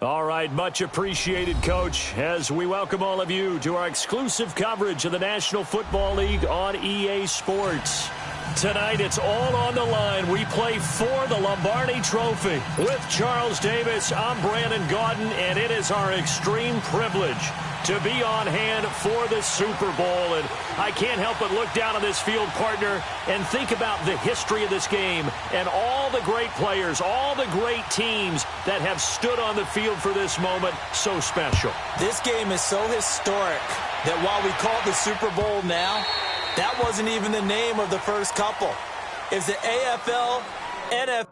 All right, much appreciated, Coach, as we welcome all of you to our exclusive coverage of the National Football League on EA Sports. Tonight, it's all on the line. We play for the Lombardi Trophy. With Charles Davis, I'm Brandon Gaudin, and it is our extreme privilege to be on hand for the Super Bowl. And I can't help but look down on this field, partner, and think about the history of this game and all the great players, all the great teams that have stood on the field for this moment. So special. This game is so historic that while we call it the Super Bowl now, that wasn't even the name of the first couple. It's the AFL, NFL.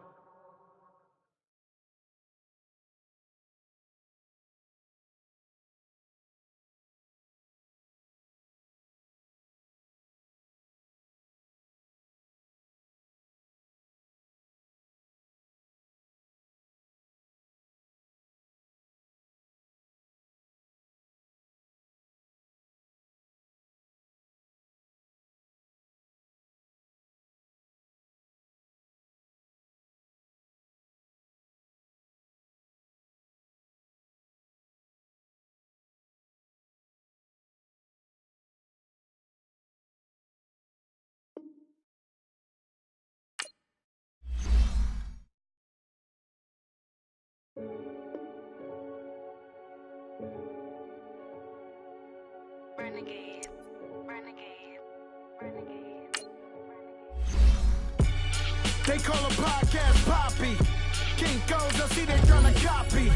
Renegade, renegade, renegade. They call a podcast Poppy. King goes, I see they tryna copy.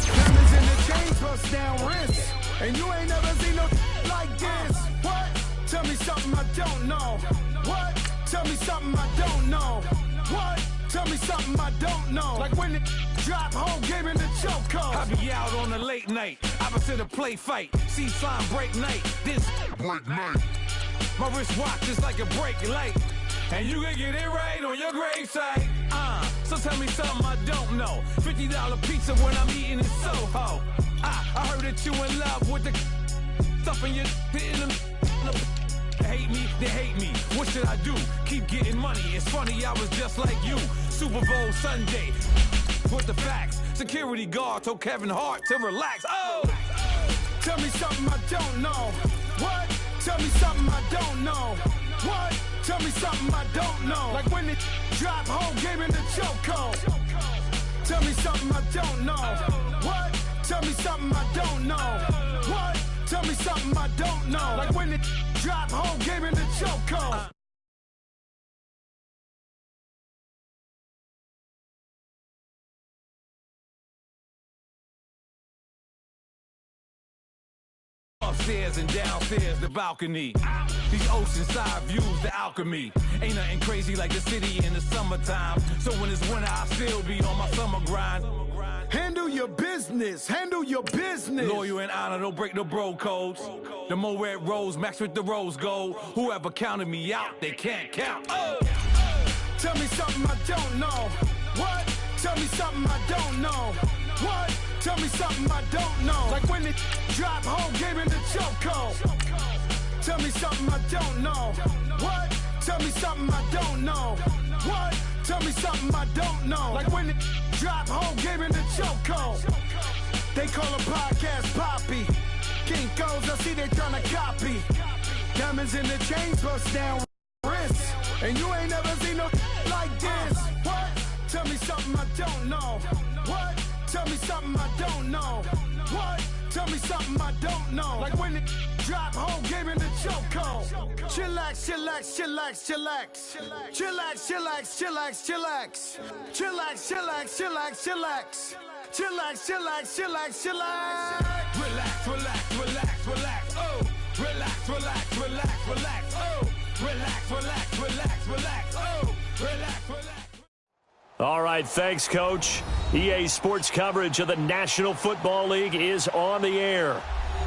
Diamonds in the chain, bust down wrists. And you ain't never seen no like this. What? Tell me something I don't know. What? Tell me something I don't know. What? Tell me something I don't know. Like when it drop home, game in the chokehold. I be out on a late night, opposite a play fight. See slime break night, this break night. My wrist watch is like a brake light. And you can get it right on your gravesite. So tell me something I don't know. $50 pizza when I'm eating in Soho. I heard that you in love with the stuff in your in the hate me, they hate me. What should I do? Keep getting money. It's funny, I was just like you. Super Bowl Sunday. With the facts. Security guard told Kevin Hart to relax. Oh! Tell me something I don't know. What? Tell me something I don't know. What? Tell me something I don't know. Like when it drop home, game in the chokehold. Tell me something I don't know. What? Tell me something I don't know. What? Tell me something I don't know. Like when it drop home, game in the chokehold. Upstairs and downstairs, the balcony. These oceanside views, the alchemy. Ain't nothing crazy like the city in the summertime. So when it's winter, I still be on my summer grind. Handle your business. Handle your business. Loyal and honor, don't break no bro codes. The more red rose, max with the rose gold. Whoever counted me out, they can't count. Oh! Tell me something I don't know. What? Tell me something I don't know. What? Tell me something I don't know. Like when it drop home, game in the chokehold. Tell me something I don't know. What? Tell me something I don't know. What? Tell me something I don't know. Like when it drop home, game in the chokehold. They call a podcast Poppy. King goes, I see they tryna copy. Diamonds in the chains, bust down wrists. And you ain't never seen no like this. What? Tell me something I don't know. What? Tell me something I don't know. What? Tell me something I don't know. Like when it drop home, game in the chokehold. Chillax, chillax, chillax, chillax. Chillax, chillax, chillax, chillax. Chillax, chillax, chillax, chillax. Chillax, chillax, chillax, chillax. Relax, relax, relax, relax. Oh! Relax, relax, relax, relax. Oh! Relax, relax, relax, relax. Oh! Relax, relax. All right, thanks, Coach. EA Sports coverage of the National Football League is on the air.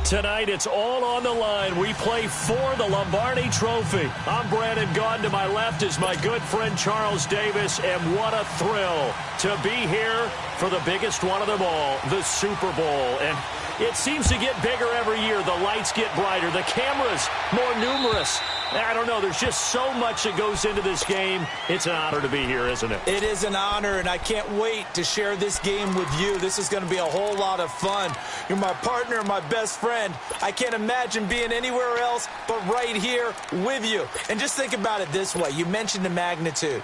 Tonight, it's all on the line. We play for the Lombardi Trophy. I'm Brandon Gaudin. To my left is my good friend Charles Davis, and what a thrill to be here for the biggest one of them all, the Super Bowl. And it seems to get bigger every year. The lights get brighter, the cameras more numerous, I don't know. There's just so much that goes into this game. It's an honor to be here, isn't it? It is an honor, and I can't wait to share this game with you. This is going to be a whole lot of fun. You're my partner, my best friend. I can't imagine being anywhere else but right here with you. And just think about it this way. You mentioned the magnitude.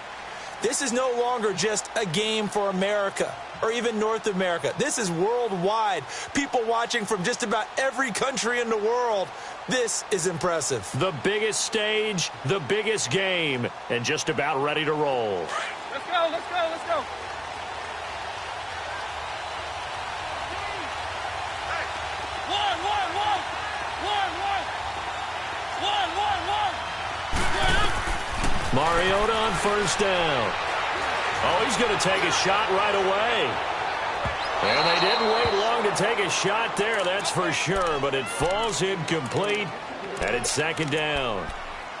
This is no longer just a game for America or even North America. This is worldwide. People watching from just about every country in the world. This is impressive. The biggest stage, the biggest game, and just about ready to roll. Let's go, let's go, let's go. Mariota on first down. Oh, he's going to take a shot right away. And they didn't wait long to take a shot there, that's for sure. But it falls incomplete, and it's second down.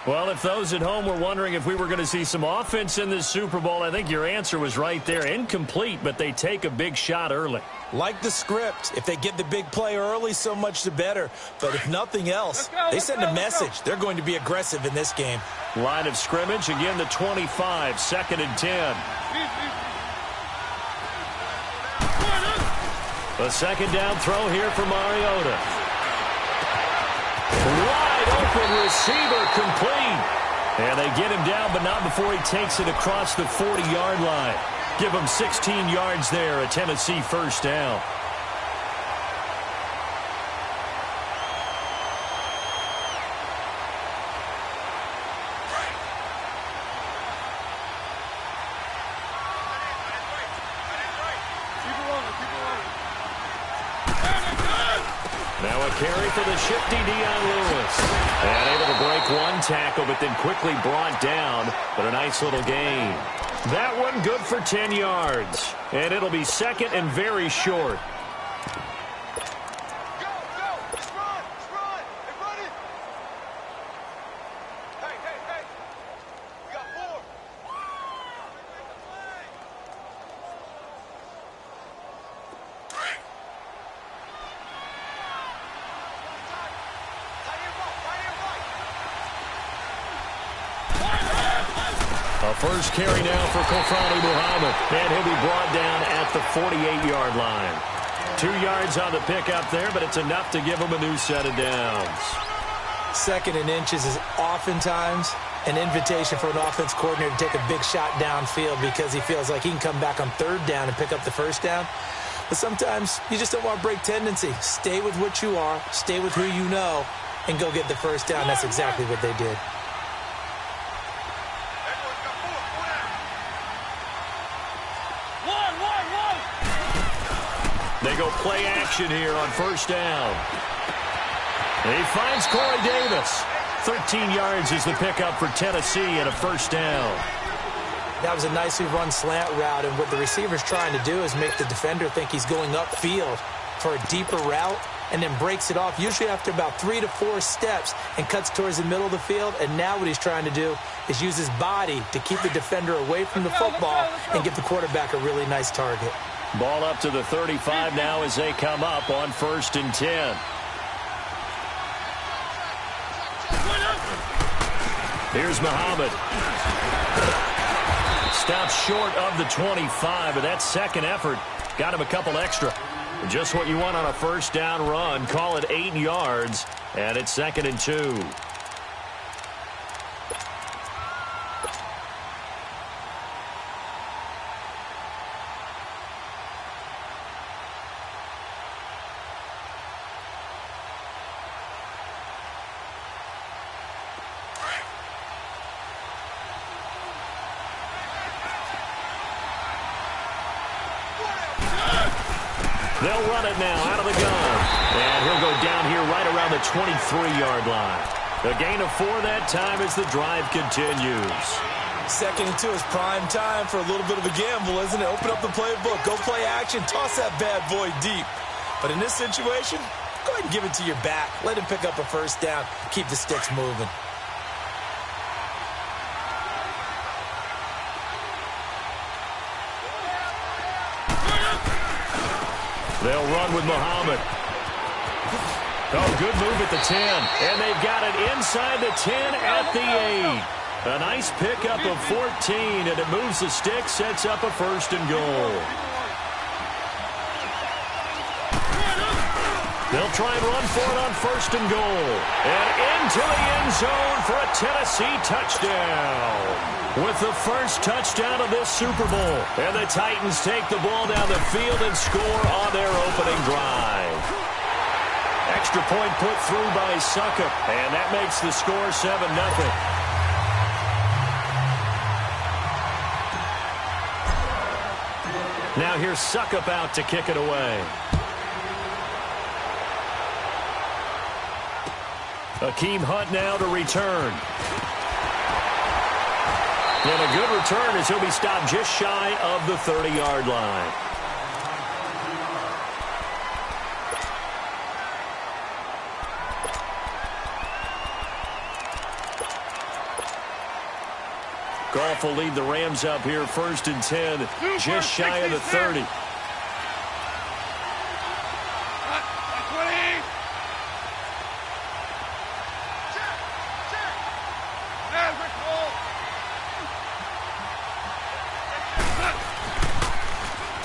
Well, if those at home were wondering if we were going to see some offense in this Super Bowl, I think your answer was right there. Incomplete, but they take a big shot early. Like the script, if they get the big play early, so much the better. But if nothing else, they send a message. They're going to be aggressive in this game. Line of scrimmage, again the 25, second and 10. A second down throw here for Mariota. Wide open receiver, complete. And they get him down, but not before he takes it across the 40-yard line. Give him 16 yards there, a Tennessee first down. Now a carry for the shifty Dion Lewis. And able to break one tackle, but then quickly brought down. But a nice little gain. That one good for 10 yards. And it'll be second and very short. A first carry now for Kofani Muhammad. And he'll be brought down at the 48-yard line. 2 yards on the pickup there, but it's enough to give him a new set of downs. Second and inches is oftentimes an invitation for an offense coordinator to take a big shot downfield because he feels like he can come back on third down and pick up the first down. But sometimes you just don't want to break tendency. Stay with what you are, stay with who you know, and go get the first down. That's exactly what they did. They go play action here on first down. He finds Corey Davis. 13 yards is the pickup for Tennessee and a first down. That was a nicely run slant route, and what the receiver's trying to do is make the defender think he's going upfield for a deeper route and then breaks it off, usually after about 3 to 4 steps, and cuts towards the middle of the field. And now what he's trying to do is use his body to keep the defender away from the football and give the quarterback a really nice target. Ball up to the 35 now as they come up on first and 10. Here's Muhammad. Stops short of the 25, but that second effort got him a couple extra. Just what you want on a first down run. Call it 8 yards, and it's second and 2. They'll run it now out of the gun. And he'll go down here right around the 23-yard line. A gain of 4 that time as the drive continues. Second and 2 is prime time for a little bit of a gamble, isn't it? Open up the playbook, go play action, toss that bad boy deep. But in this situation, go ahead and give it to your back. Let him pick up a first down. Keep the sticks moving. They'll run with Muhammad. Oh, good move at the 10. And they've got it inside the 10 at the 8. A nice pickup of 14, and it moves the stick, sets up a 1st and goal. They'll try and run for it on 1st and goal. And into the end zone for a Tennessee touchdown. With the first touchdown of this Super Bowl. And the Titans take the ball down the field and score on their opening drive. Extra point put through by Suckup. And that makes the score 7-0. Now here's Suckup out to kick it away. Akeem Hunt now to return. And a good return as he'll be stopped just shy of the 30-yard line. Goff will lead the Rams up here 1st and 10, just shy of the 30.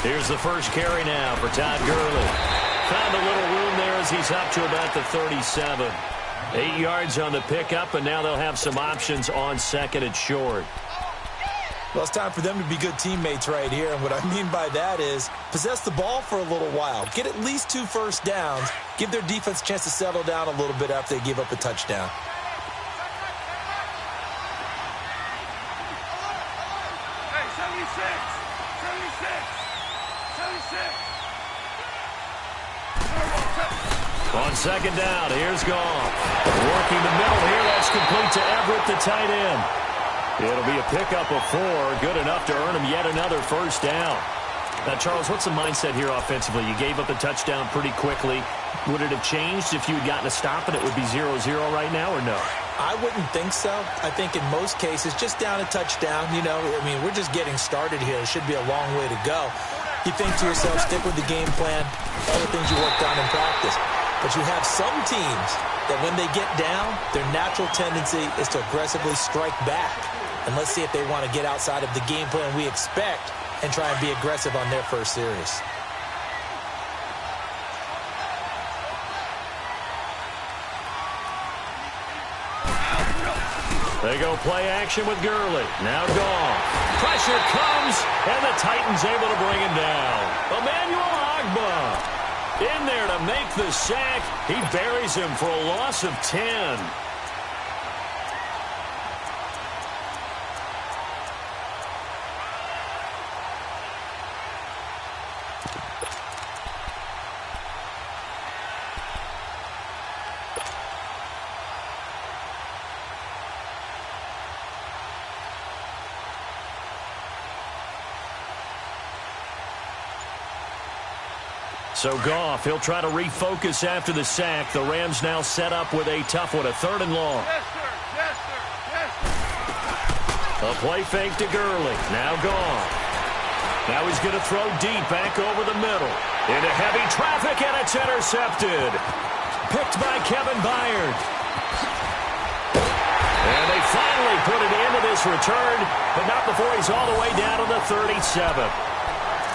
Here's the first carry now for Todd Gurley. Found a little room there as he's up to about the 37. 8 yards on the pickup, and now they'll have some options on 2nd and short. Well, it's time for them to be good teammates right here, and what I mean by that is possess the ball for a little while. Get at least 2 first downs. Give their defense a chance to settle down a little bit after they give up a touchdown. On 2nd down, here's Goff. Working the middle here, that's complete to Everett, the tight end. It'll be a pickup of 4, good enough to earn him yet another 1st down. Now, Charles, what's the mindset here offensively? You gave up a touchdown pretty quickly. Would it have changed if you had gotten a stop and it would be 0-0 right now, or no? I wouldn't think so. I think in most cases, just down a touchdown, you know, I mean, we're just getting started here. It should be a long way to go. You think to yourself, stick with the game plan, all the things you worked on in practice. But you have some teams that when they get down, their natural tendency is to aggressively strike back. And let's see if they want to get outside of the game plan we expect and try and be aggressive on their first series. They go play action with Gurley. Now Goff. Pressure comes, and the Titans able to bring him down. Emmanuel Ogbah in there to make the sack. He buries him for a loss of 10. So Goff, he'll try to refocus after the sack. The Rams now set up with a tough one, a 3rd and long. Yes, sir. Yes, sir. Yes, sir. A play fake to Gurley. Now Goff. Now he's going to throw deep back over the middle. Into heavy traffic, and it's intercepted. Picked by Kevin Byard. And they finally put it into this return, but not before he's all the way down to the 37.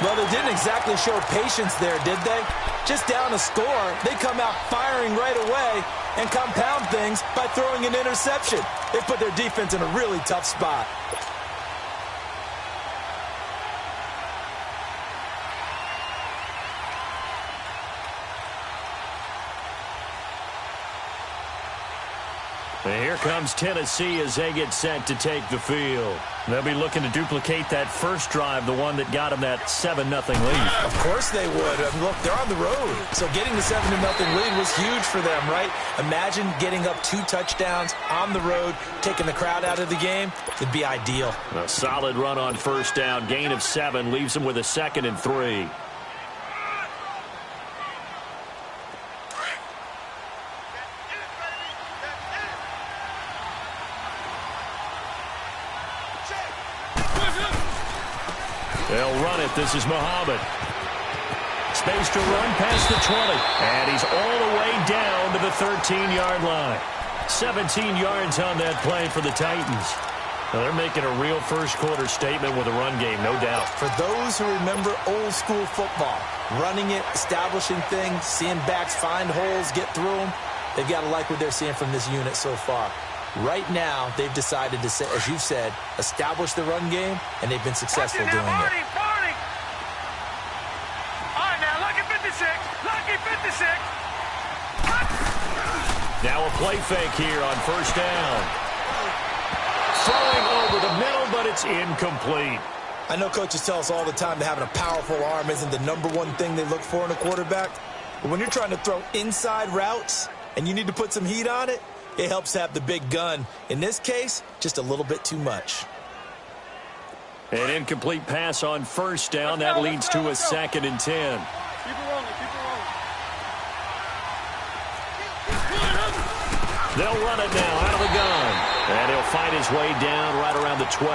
Well, they didn't exactly show patience there, did they? Just down a score, they come out firing right away and compound things by throwing an interception. They put their defense in a really tough spot. And here comes Tennessee as they get set to take the field. They'll be looking to duplicate that first drive, the one that got them that 7-0 lead. Of course they would. I mean, look, they're on the road. So getting the 7-0 lead was huge for them, right? Imagine getting up 2 touchdowns on the road, taking the crowd out of the game. It'd be ideal. A solid run on 1st down. Gain of 7 leaves them with a 2nd and 3. They'll run it. This is Muhammad. space to run past the 20. And he's all the way down to the 13-yard line. 17 yards on that play for the Titans. Now they're making a real first-quarter statement with a run game, no doubt. For those who remember old-school football, running it, establishing things, seeing backs find holes, get through them, they've got to like what they're seeing from this unit so far. Right now, they've decided to, as you said, establish the run game, and they've been successful doing it. All right, now, lucky 56. Lucky 56. Now a play fake here on first down. Throwing over the middle, but it's incomplete. I know coaches tell us all the time that having a powerful arm isn't the number one thing they look for in a quarterback. But when you're trying to throw inside routes and you need to put some heat on it, it helps to have the big gun. In this case, just a little bit too much. An incomplete pass on first down. That leads to a 2nd and 10. Keep it rolling, keep it rolling. They'll run it now out of the gun. And he'll find his way down right around the 12.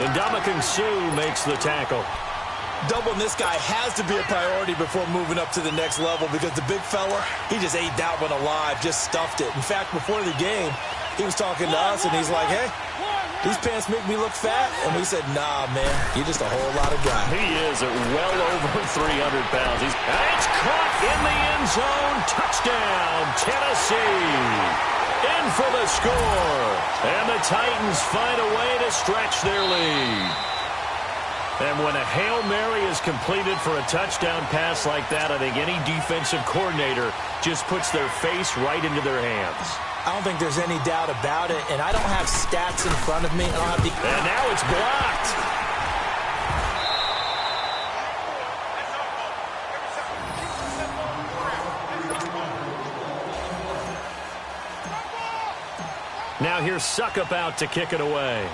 And Ndamukong Suh makes the tackle. Doubling this guy has to be a priority before moving up to the next level because the big fella, he just ate that one alive, just stuffed it. In fact, before the game, he was talking to us, and he's like, hey, these pants make me look fat. And we said, nah, man, you're just a whole lot of guy. He is at well over 300 pounds. It's caught in the end zone. Touchdown, Tennessee. In for the score. And the Titans find a way to stretch their lead. And when a Hail Mary is completed for a touchdown pass like that, I think any defensive coordinator just puts their face right into their hands. I don't think there's any doubt about it, and I don't have stats in front of me. I don't have the... And now it's blocked. Now here's Suckup out to kick it away.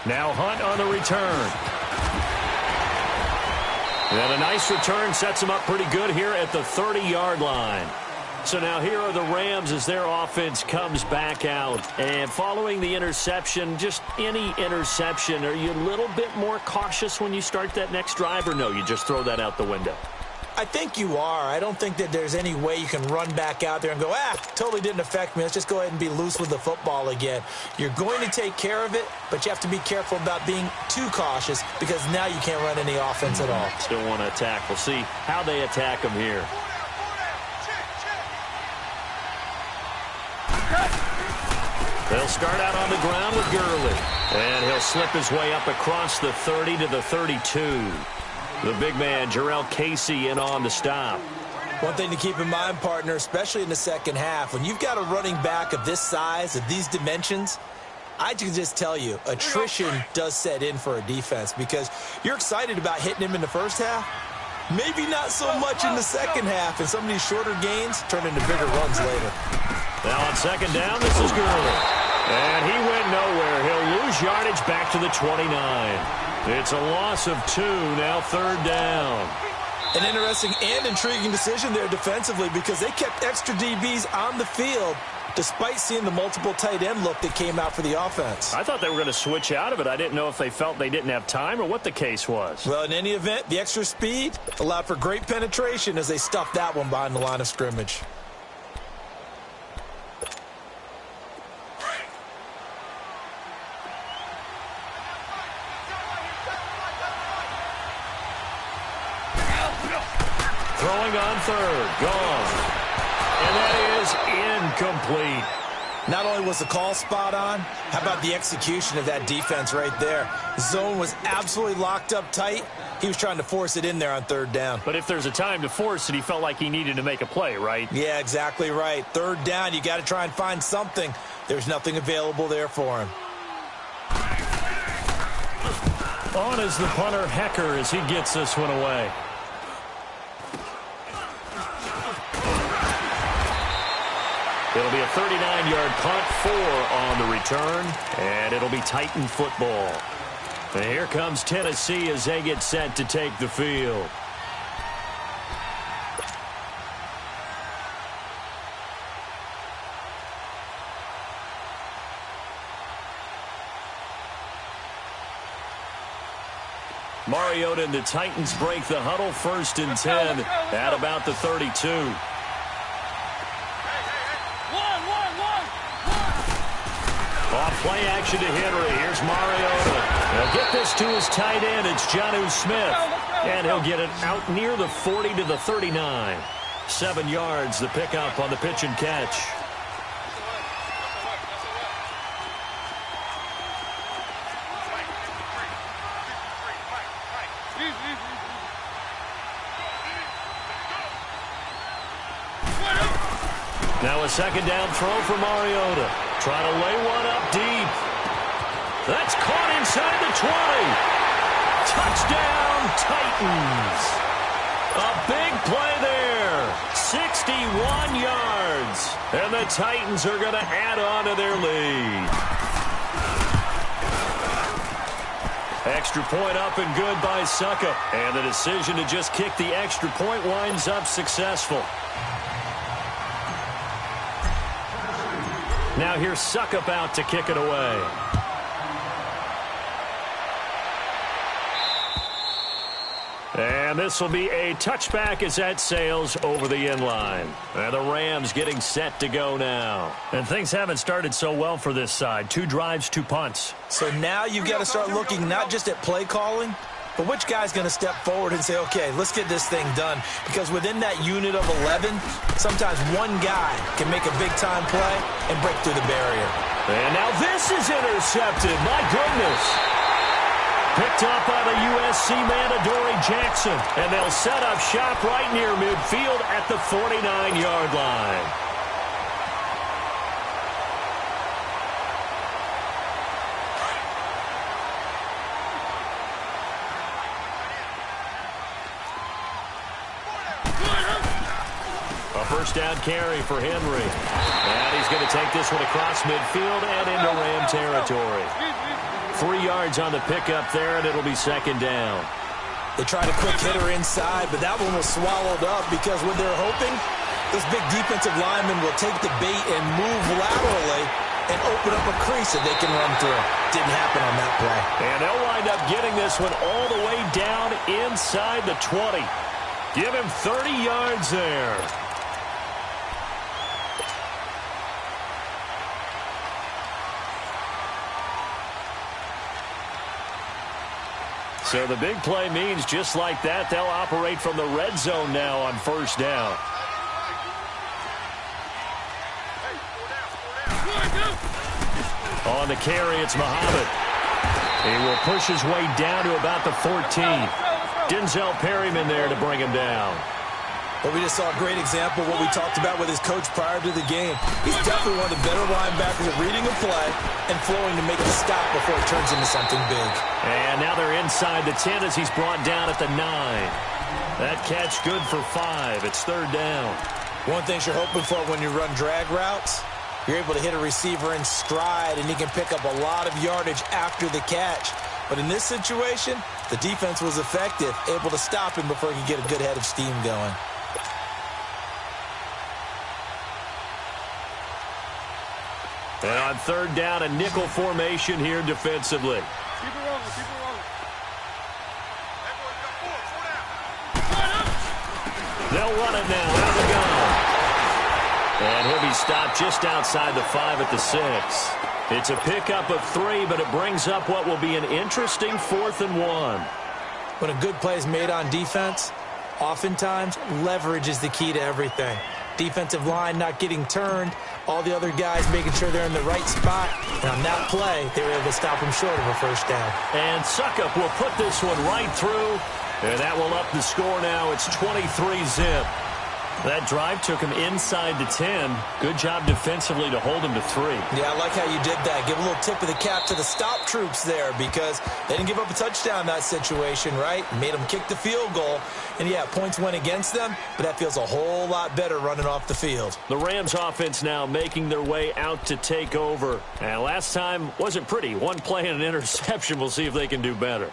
Now Hunt on the return. And a nice return sets him up pretty good here at the 30-yard line. So now here are the Rams as their offense comes back out. And following the interception, just any interception, are you a little bit more cautious when you start that next drive, or no, you just throw that out the window? I think you are. I don't think that there's any way you can run back out there and go, totally didn't affect me. Let's just go ahead and be loose with the football again. You're going to take care of it, but you have to be careful about being too cautious because now you can't run any offense at all. Still want to attack. We'll see how they attack him here. They'll start out on the ground with Gurley. And he'll slip his way up across the 30 to the 32. The big man, Jarrell Casey, in on the stop. One thing to keep in mind, partner, especially in the second half, when you've got a running back of this size, of these dimensions, I can just tell you, attrition does set in for a defense because you're excited about hitting him in the first half. Maybe not so much in the second half, and some of these shorter gains turn into bigger runs later. Now on second down, this is Gurley. And he went nowhere. He'll lose yardage back to the 29. It's a loss of 2, now third down. An interesting and intriguing decision there defensively because they kept extra DBs on the field despite seeing the multiple tight end look that came out for the offense. I thought they were going to switch out of it. I didn't know if they felt they didn't have time or what the case was. Well, in any event, the extra speed allowed for great penetration as they stuffed that one behind the line of scrimmage. Throwing on third, gone. And that is incomplete. Not only was the call spot on, how about the execution of that defense right there? Zone was absolutely locked up tight. He was trying to force it in there on third down. But if there's a time to force it, he felt like he needed to make a play, right? Yeah, exactly right. Third down, you got to try and find something. There's nothing available there for him. On is the punter, Hecker, as he gets this one away. It'll be a 39-yard punt, 4 on the return, and it'll be Titan football. And here comes Tennessee as they get set to take the field. Mariota and the Titans break the huddle, 1st and 10 at about the 32. Off play action to Henry. Here's Mariota. He'll get this to his tight end. It's Jonnu Smith. And he'll get it out near the 40 to the 39. 7 yards, the pickup on the pitch and catch. Now a 2nd down throw for Mariota. Trying to lay one up deep. That's caught inside the 20. Touchdown, Titans. A big play there. 61 yards. And the Titans are going to add on to their lead. Extra point up and good by Suckup. And the decision to just kick the extra point winds up successful. Now here's Suckup out to kick it away. And this will be a touchback as that sails over the end line. And the Rams getting set to go now. And things haven't started so well for this side. 2 drives, 2 punts. So now you've got to start looking not just at play calling, but which guy's going to step forward and say, okay, let's get this thing done. Because within that unit of 11, sometimes one guy can make a big-time play and break through the barrier. And now this is intercepted. My goodness. Picked up by the USC man, Adoree Jackson. And they'll set up shop right near midfield at the 49-yard line. A 1st down carry for Henry. And he's going to take this one across midfield and into Ram territory. 3 yards on the pickup there, and it'll be 2nd down. They tried a quick hitter inside, but that one was swallowed up because what they're hoping, this big defensive lineman will take the bait and move laterally and open up a crease that they can run through. Didn't happen on that play. And they'll wind up getting this one all the way down inside the 20. Give him 30 yards there. So the big play means just like that, they'll operate from the red zone now on 1st down. On the carry, it's Muhammad. He will push his way down to about the 14. Denzel Perryman there to bring him down. Well, we just saw a great example of what we talked about with his coach prior to the game. He's definitely one of the better linebackers at reading a play and flowing to make the stop before it turns into something big. And now they're inside the 10 as he's brought down at the 9. That catch good for 5. It's 3rd down. One thing you're hoping for when you run drag routes, you're able to hit a receiver in stride, and he can pick up a lot of yardage after the catch. But in this situation, the defense was effective, able to stop him before he could get a good head of steam going. And on 3rd down, a nickel formation here defensively. Keep it rolling, keep it rolling. They'll run it now out of the gun. And he'll be stopped just outside the 5 at the 6. It's a pickup of 3, but it brings up what will be an interesting 4th and 1. When a good play is made on defense, oftentimes leverage is the key to everything. Defensive line not getting turned, all the other guys making sure they're in the right spot. And on that play, they were able to stop him short of a 1st down. And Suckup will put this one right through. And that will up the score now. It's 23-zip. That drive took him inside the 10. Good job defensively to hold him to 3. Yeah, I like how you did that. Give a little tip of the cap to the stop troops there because they didn't give up a touchdown in that situation, right? Made them kick the field goal. And, yeah, points went against them, but that feels a whole lot better running off the field. The Rams offense now making their way out to take over. And last time wasn't pretty. 1 play and an interception. We'll see if they can do better.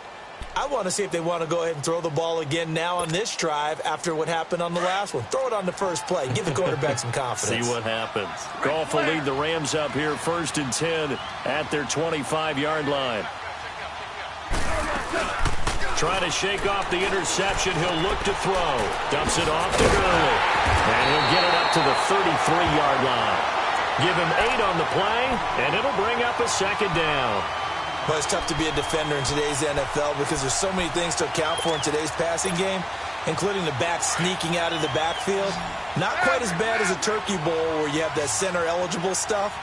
I want to see if they want to go ahead and throw the ball again now on this drive after what happened on the last one. Throw it on the first play. Give the quarterback some confidence. See what happens. Goff will lead the Rams up here 1st and 10 at their 25-yard line. trying to shake off the interception. He'll look to throw. Dumps it off to Gurley. And he'll get it up to the 33-yard line. Give him 8 on the play, and it'll bring up a second down. But it's tough to be a defender in today's NFL because there's so many things to account for in today's passing game, including the back sneaking out of the backfield. Not quite as bad as a turkey bowl where you have that center-eligible stuff,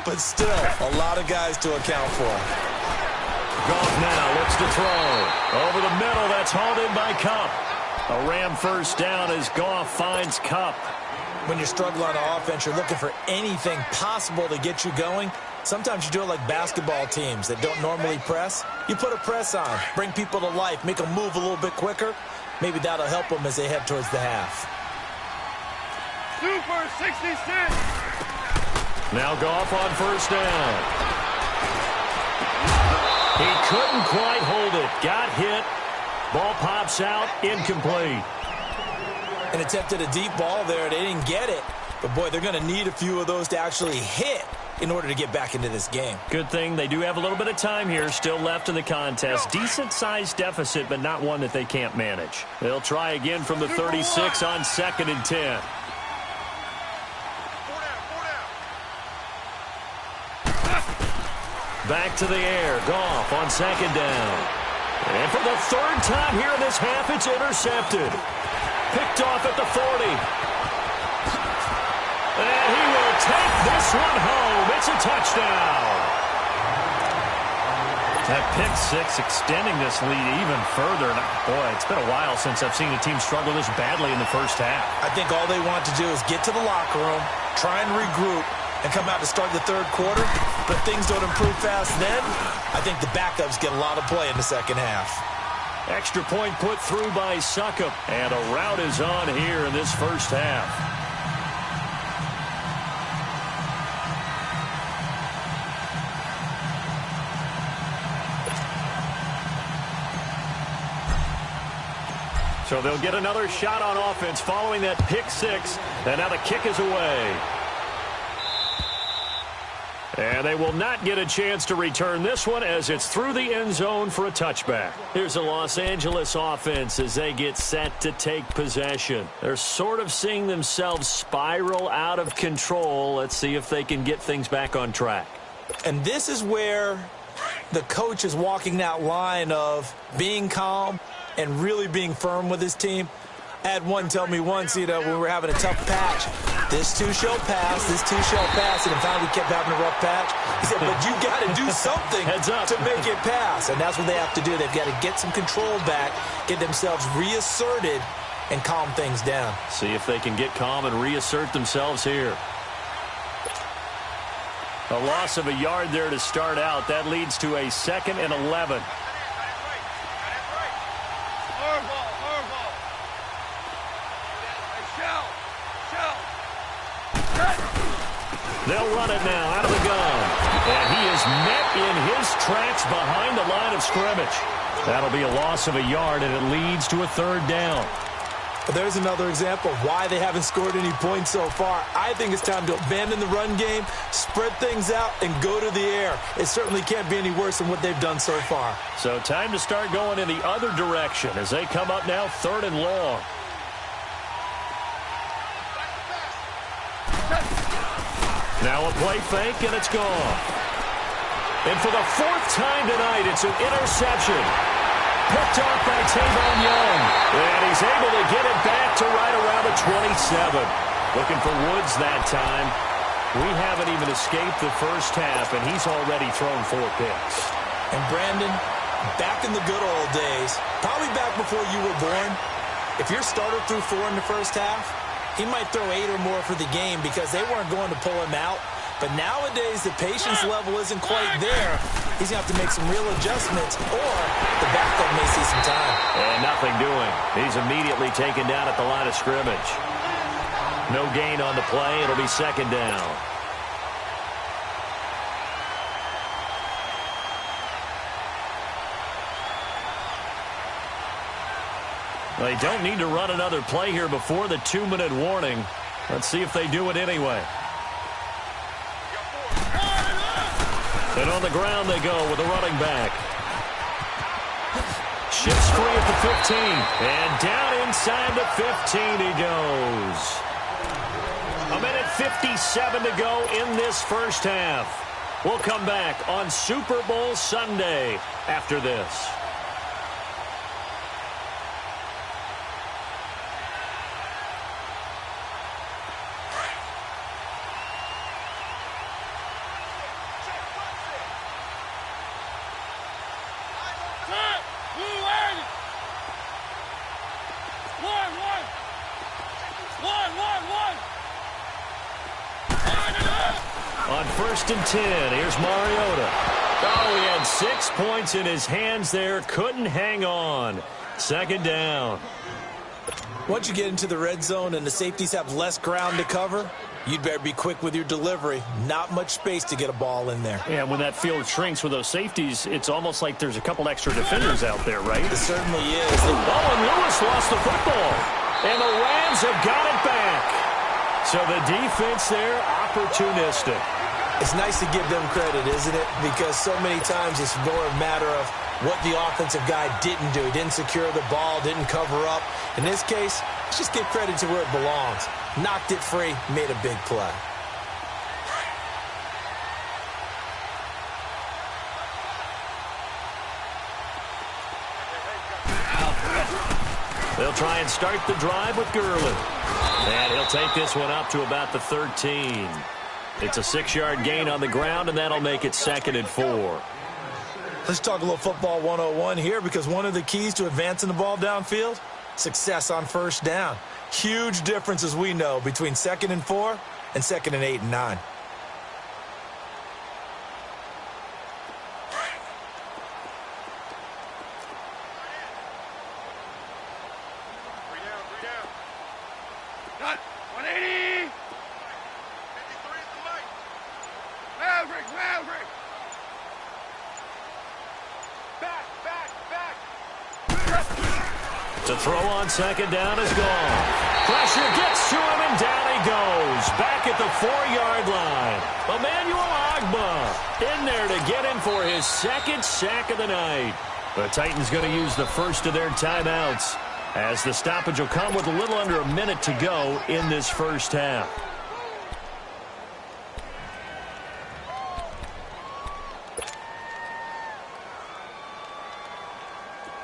but still a lot of guys to account for. Goff now looks to throw. Over the middle, that's hauled in by Kupp. A Ram first down as Goff finds Kupp. When you're struggling on offense, you're looking for anything possible to get you going. Sometimes you do it like basketball teams that don't normally press. You put a press on, bring people to life, make them move a little bit quicker. Maybe that'll help them as they head towards the half. Super 66. Now Goff on first down. He couldn't quite hold it. Got hit. Ball pops out. Incomplete. And attempted a deep ball there. They didn't get it. But, boy, they're going to need a few of those to actually hit in order to get back into this game. Good thing they do have a little bit of time here still left in the contest. Decent-sized deficit, but not one that they can't manage. They'll try again from the 36 on 2nd and 10. Back to the air. Goff on 2nd down. And for the 3rd time here in this half, it's intercepted. Picked off at the 40. And he will take this one home. It's a touchdown. That pick six extending this lead even further. And boy, it's been a while since I've seen a team struggle this badly in the first half. I think all they want to do is get to the locker room, try and regroup, and come out to start the 3rd quarter. But if things don't improve fast then, I think the backups get a lot of play in the 2nd half. Extra point put through by Succop. And a rout is on here in this first half. So they'll get another shot on offense following that pick six. And now the kick is away. And they will not get a chance to return this one as it's through the end zone for a touchback. Here's the Los Angeles offense as they get set to take possession. They're sort of seeing themselves spiral out of control. Let's see if they can get things back on track. And this is where the coach is walking that line of being calm and really being firm with his team. I had one tell me once, when we were having a tough patch, this too shall pass, this too shall pass, and finally we kept having a rough patch. He said, but you got to do something to make it pass, and that's what they have to do. They've got to get some control back, get themselves reasserted, and calm things down. See if they can get calm and reassert themselves here. A loss of a yard there to start out. That leads to a 2nd and 11. They'll run it now out of the gun. And he is met in his tracks behind the line of scrimmage. That'll be a loss of a yard, and it leads to a 3rd down. There's another example of why they haven't scored any points so far. I think it's time to abandon the run game, spread things out, and go to the air. It certainly can't be any worse than what they've done so far. So time to start going in the other direction as they come up now 3rd and long. Now a play fake, and it's gone. And for the 4th time tonight, it's an interception. Picked off by Tavon Young. And he's able to get it back to right around the 27. Looking for Woods that time. We haven't even escaped the first half, and he's already thrown 4 picks. And Brandon, back in the good old days, probably back before you were born, if your starter threw 4 in the first half, he might throw 8 or more for the game because they weren't going to pull him out. But nowadays, the patience level isn't quite there. He's going to have to make some real adjustments, or the backup may see some time. And nothing doing. He's immediately taken down at the line of scrimmage. No gain on the play. It'll be 2nd down. They don't need to run another play here before the 2-minute warning. Let's see if they do it anyway. And on the ground they go with a running back. shifts free at the 15. And down inside the 15 he goes. A minute 57 to go in this first half. We'll come back on Super Bowl Sunday after this. On 1st and 10, here's Mariota. Oh, he had 6 points in his hands there. Couldn't hang on. 2nd down. Once you get into the red zone and the safeties have less ground to cover, you'd better be quick with your delivery. Not much space to get a ball in there. Yeah, when that field shrinks with those safeties, it's almost like there's a couple extra defenders out there, right? It certainly is. Oh, and Lewis lost the football. And the Rams have got it back. So the defense there, opportunistic. It's nice to give them credit, isn't it? Because so many times it's more a matter of what the offensive guy didn't do. He didn't secure the ball, didn't cover up. In this case, let's just give credit to where it belongs. Knocked it free, made a big play. They'll try and start the drive with Gurley. And he'll take this one up to about the 13. It's a 6-yard gain on the ground, and that'll make it 2nd and 4. Let's talk a little football 101 here, because one of the keys to advancing the ball downfield, success on 1st down. Huge difference, as we know, between 2nd and 4 and 2nd and 8 and 9. Cut. 180. 53 is the light. Maverick. Back. To throw on 2nd down is gone. Pressure gets to him, and down he goes. Back at the 4-yard line. Emmanuel Ogbah in there to get him for his 2nd sack of the night. The Titans going to use the first of their timeouts, as the stoppage will come with a little under a minute to go in this first half.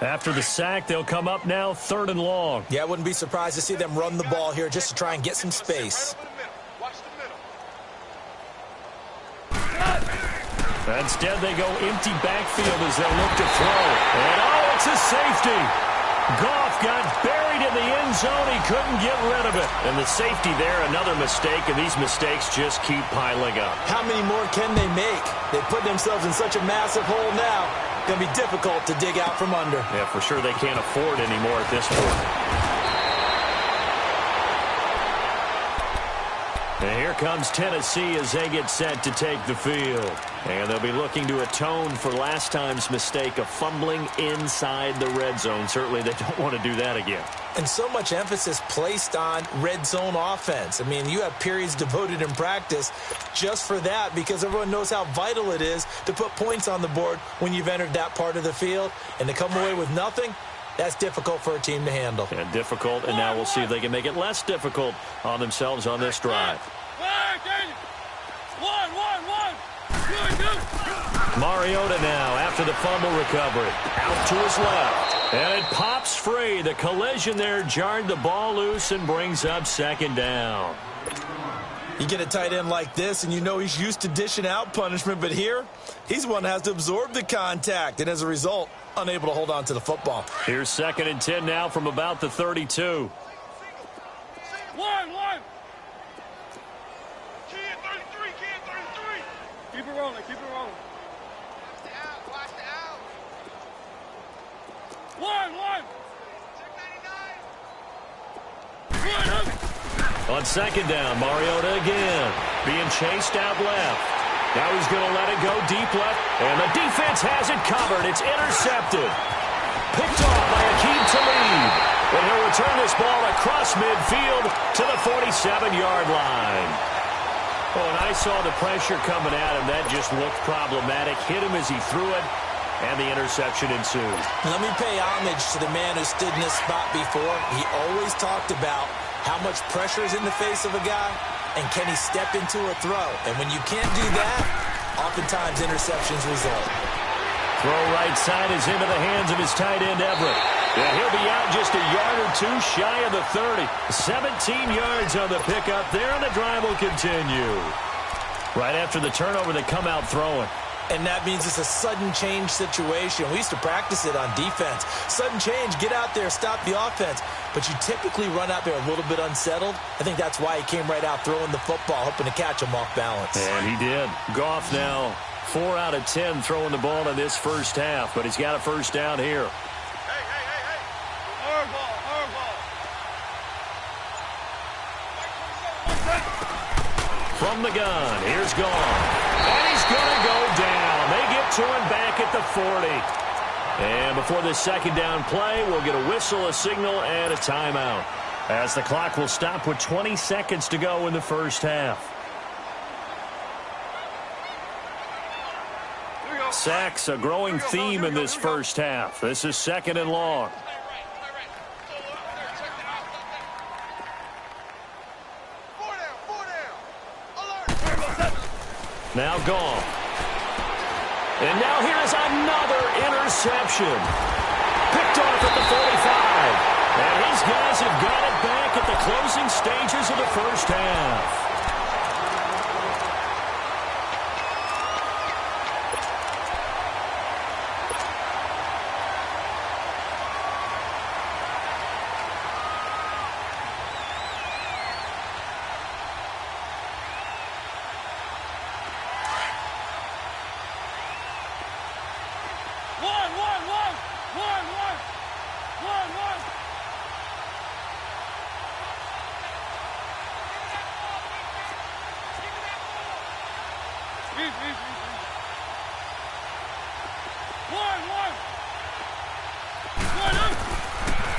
After the sack, they'll come up now 3rd and long. Yeah, I wouldn't be surprised to see them run the ball here just to try and get some space. Watch the middle. Instead, they go empty backfield as they look to throw. And, oh, it's a safety. Goff got buried in the end zone. He couldn't get rid of it. And the safety there, another mistake, and these mistakes just keep piling up. How many more can they make? They put themselves in such a massive hole now. Going to be difficult to dig out from under. Yeah, for sure they can't afford anymore at this point. And here comes Tennessee as they get set to take the field. And they'll be looking to atone for last time's mistake of fumbling inside the red zone. Certainly they don't want to do that again. And so much emphasis placed on red zone offense. I mean, you have periods devoted in practice just for that, because everyone knows how vital it is to put points on the board when you've entered that part of the field. And to come away with nothing, that's difficult for a team to handle. And difficult, and now we'll see if they can make it less difficult on themselves on this drive. Mariota now after the fumble recovery. Out to his left. And it pops free. The collision there jarred the ball loose and brings up 2nd down. You get a tight end like this, and you know he's used to dishing out punishment, but here, he's one that has to absorb the contact, and as a result, unable to hold on to the football. Here's 2nd and 10 now from about the 32. One. Kid 33. Keep it rolling. Watch the out. One. On 2nd down, Mariota again. Being chased out left. Now he's going to let it go deep left. And the defense has it covered. It's intercepted. Picked off by Akeem Talib. And he'll return this ball across midfield to the 47-yard line. Oh, and I saw the pressure coming at him. That just looked problematic. Hit him as he threw it. and the interception ensued. Let me pay homage to the man who stood in this spot before. He always talked about how much pressure is in the face of a guy, and can he step into a throw? And when you can't do that, oftentimes interceptions result. Throw right side is into the hands of his tight end, Everett. And he'll be out just a yard or two shy of the 30. 17 yards on the pickup there, and the drive will continue. Right after the turnover, they come out throwing. And that means it's a sudden change situation. We used to practice it on defense. Sudden change, get out there, stop the offense. But you typically run out there a little bit unsettled. I think that's why he came right out throwing the football, hoping to catch him off balance. And he did. Goff now 4 out of 10 throwing the ball in this first half, but he's got a first down here. From the gun, here's Goff. And he's going to go down. They get to him back at the 40. And before this second down play, we'll get a whistle, a signal, and a timeout, as the clock will stop with 20 seconds to go in the first half. Sacks, a growing theme in this first half. This is 2nd and long. Now Goff. And now here is another interception. Picked off at the 45. And these guys have got it back at the closing stages of the first half.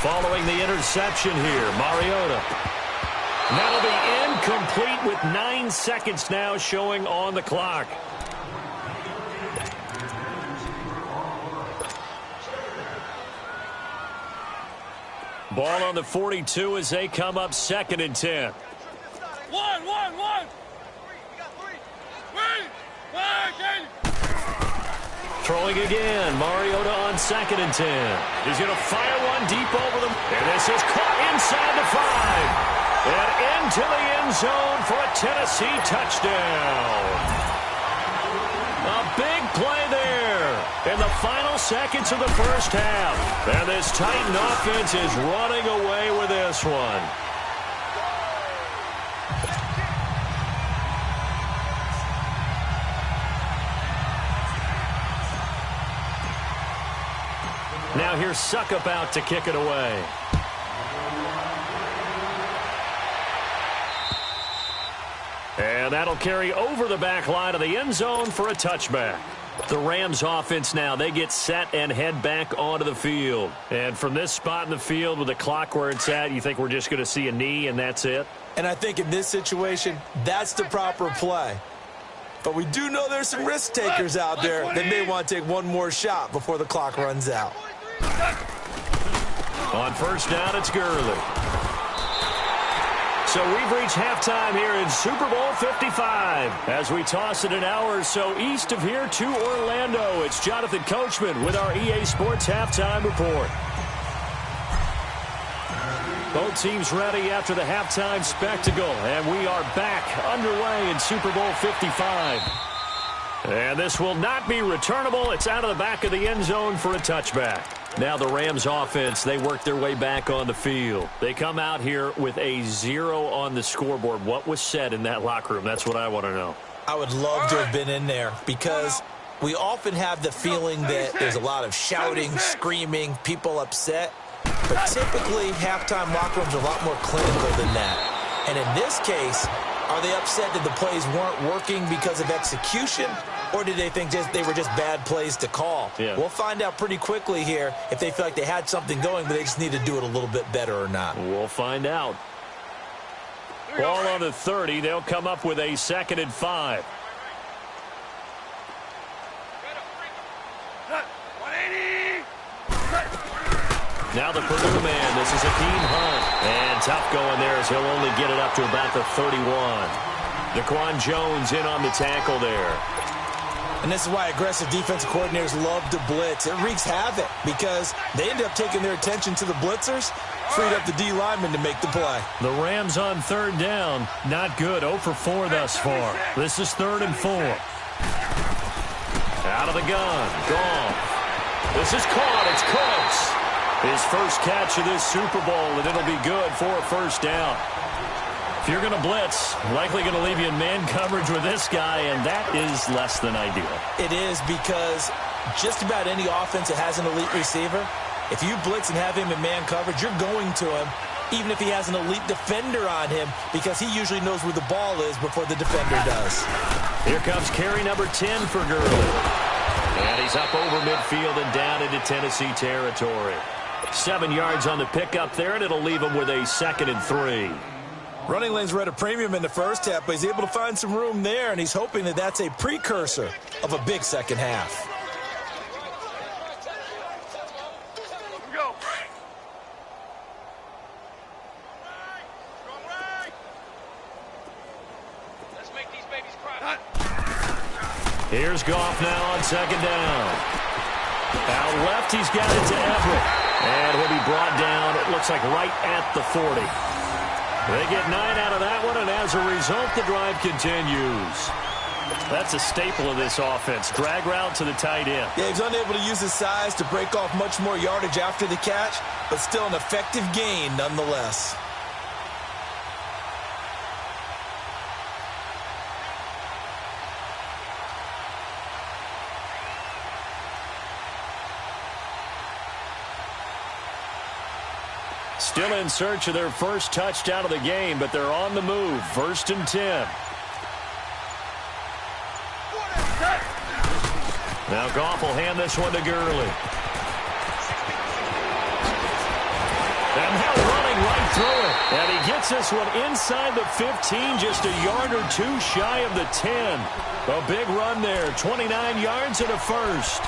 Following the interception here, Mariota. That'll be incomplete with 9 seconds now showing on the clock. Ball on the 42 as they come up 2nd and 10. Throwing again, Mariota on 2nd and 10. He's going to fire one deep over them. And this is caught inside the 5. And into the end zone for a Tennessee touchdown. A big play there in the final seconds of the first half. And this Titan offense is running away with this one. Now here's Suckup out to kick it away. And that'll carry over the back line of the end zone for a touchback. The Rams offense now, they get set and head back onto the field. And from this spot in the field with the clock where it's at, you think we're just going to see a knee and that's it? And I think in this situation, that's the proper play. But we do know there's some risk takers out there that may want to take one more shot before the clock runs out. On first down, it's Gurley. So we've reached halftime here in Super Bowl 55. As we toss it an hour or so east of here to Orlando, it's Jonathan Coachman with our EA Sports Halftime Report. Both teams ready after the halftime spectacle, and we are back underway in Super Bowl 55. And this will not be returnable. It's out of the back of the end zone for a touchback. Now the Rams offense, they work their way back on the field. They come out here with a 0 on the scoreboard. What was said in that locker room? That's what I want to know. I would love to have been in there because we often have the feeling that there's a lot of shouting, screaming, people upset. But typically, halftime locker rooms are a lot more clinical than that. And in this case, are they upset that the plays weren't working because of execution? Or did they think they were just bad plays to call? Yeah. We'll find out pretty quickly here if they feel like they had something going, but they just need to do it a little bit better or not. We'll find out. Ball on the 30. They'll come up with a 2nd and 5. Now the Purdue man. This is Akeem Hunt. And tough going there as he'll only get it up to about the 31. Daquan Jones in on the tackle there. And this is why aggressive defensive coordinators love to blitz. It wreaks havoc because they end up taking their attention to the blitzers, freed up the D lineman to make the play. The Rams on third down. Not good. 0 for 4 thus far. This is 3rd and 4. Out of the gun. Goff. This is caught. It's Cooks. His first catch of this Super Bowl, and it'll be good for a first down. If you're going to blitz, likely going to leave you in man coverage with this guy, and that is less than ideal. It is because just about any offense that has an elite receiver, if you blitz and have him in man coverage, you're going to him, even if he has an elite defender on him, because he usually knows where the ball is before the defender does. Here comes carry number 10 for Gurley. And he's up over midfield and down into Tennessee territory. 7 yards on the pickup there, and it'll leave him with a 2nd and 3. Running lanes were at a premium in the first half, but he's able to find some room there, and he's hoping that that's a precursor of a big second half. Go. Let's make these babies cry. Here's Goff now on 2nd down. Out left, he's got it to Everett. And he'll be brought down, it looks like right at the 40. They get 9 out of that one, and as a result, the drive continues. That's a staple of this offense. Drag route to the tight end. Yeah, he's unable to use his size to break off much more yardage after the catch, but still an effective gain nonetheless. Still in search of their first touchdown of the game, but they're on the move. 1st and 10. Now Goff will hand this one to Gurley. And now running right through it. And he gets this one inside the 15, just a yard or 2 shy of the 10. A big run there, 29 yards and a first.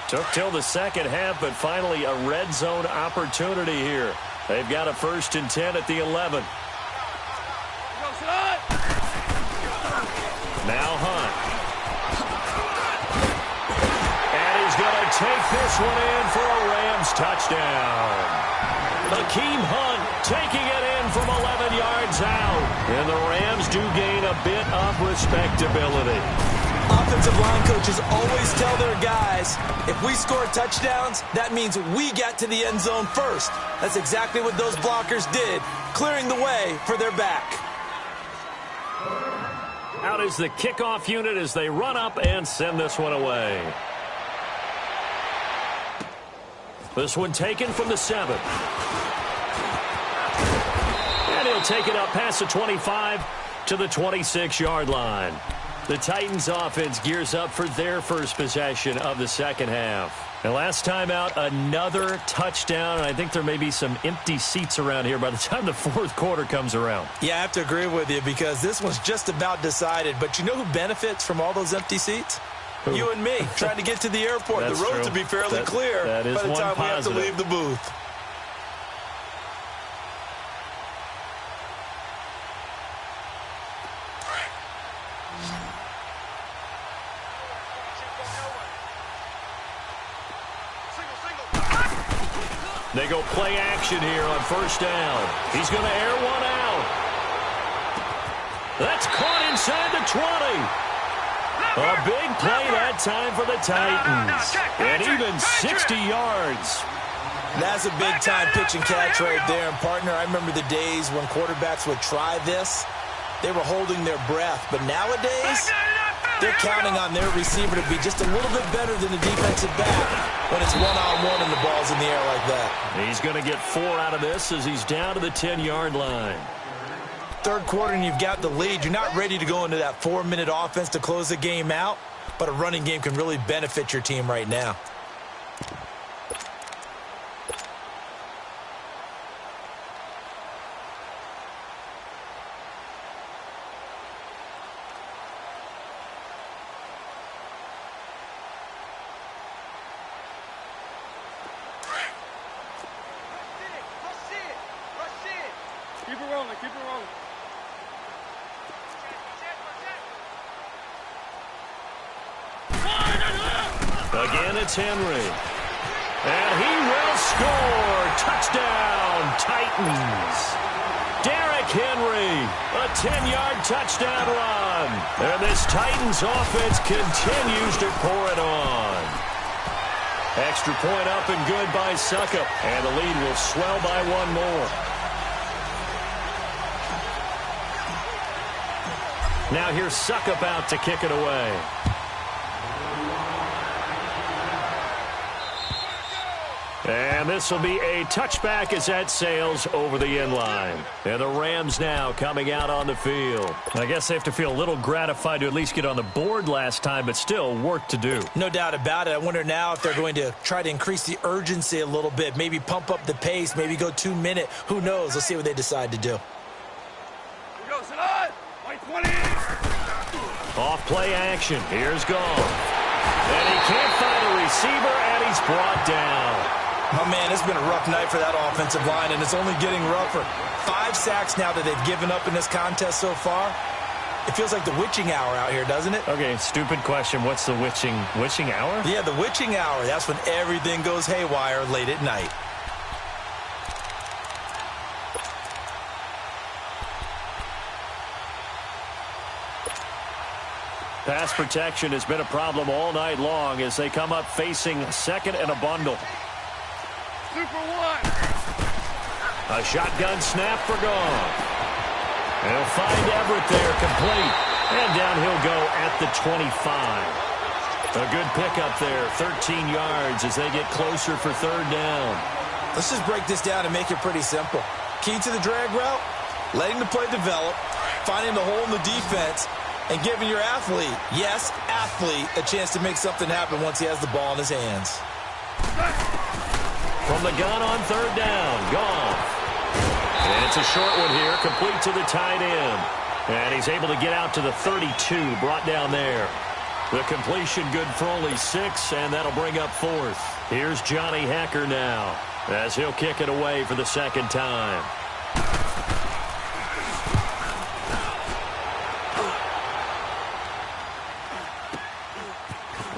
Took till the second half, but finally a red zone opportunity here. They've got a 1st and 10 at the 11. Now Hunt. And he's going to take this one in for a Rams touchdown. Akeem Hunt taking it in from 11 yards out. And the Rams do gain a bit of respectability. Offensive line coaches always tell their guys, if we score touchdowns, that means we get to the end zone first. That's exactly what those blockers did, clearing the way for their back. Out is the kickoff unit as they run up and send this one away. This one taken from the 7. And he'll take it up past the 25 to the 26-yard line. The Titans offense gears up for their first possession of the second half. And last time out, another touchdown, and I think there may be some empty seats around here by the time the 4th quarter comes around. Yeah, I have to agree with you because this one's just about decided. But you know who benefits from all those empty seats? Who? You and me, trying to get to the airport. The roads will be fairly clear by the time we have to leave the booth. They go play action here on 1st down. He's going to air one out. That's caught inside the 20. A big play that time for the Titans. And even 60 yards. That's a big-time pitch and catch right there. And, partner, I remember the days when quarterbacks would try this. They were holding their breath. But nowadays, they're counting on their receiver to be just a little bit better than the defensive back when it's one-on-one and the ball's in the air like that. He's going to get 4 out of this as he's down to the 10-yard line. 3rd quarter and you've got the lead. You're not ready to go into that 4-minute offense to close the game out. but a running game can really benefit your team right now. Keep it rolling. Again, it's Henry. And he will score. Touchdown, Titans. Derrick Henry, a 10-yard touchdown run. And this Titans offense continues to pour it on. Extra point up and good by Suckup. And the lead will swell by one more. Now here's Suckup out to kick it away. And this will be a touchback as that sails over the end line. And the Rams now coming out on the field. I guess they have to feel a little gratified to at least get on the board last time, but still work to do. No doubt about it. I wonder now if they're going to try to increase the urgency a little bit, maybe pump up the pace, maybe go 2-minute. Who knows? Let's see what they decide to do. Off play action. Here's Goff. And he can't find a receiver, and he's brought down. Oh, man, it's been a rough night for that offensive line, and it's only getting rougher. 5 sacks now that they've given up in this contest so far. It feels like the witching hour out here, doesn't it? Okay, stupid question. What's the witching hour? Yeah, the witching hour. That's when everything goes haywire late at night. Pass protection has been a problem all night long as they come up facing second and a bundle. Super one. A shotgun snap for Goff. He'll find Everett there, complete. And down he'll go at the 25. A good pickup there, 13 yards as they get closer for third down. Let's just break this down and make it pretty simple. Key to the drag route, letting the play develop, finding the hole in the defense, and giving your athlete, yes, athlete, a chance to make something happen once he has the ball in his hands. From the gun on third down, Goff. And it's a short one here, complete to the tight end. And he's able to get out to the 32, brought down there. The completion good for only 6, and that'll bring up fourth. Here's Johnny Hekker now, as he'll kick it away for the second time.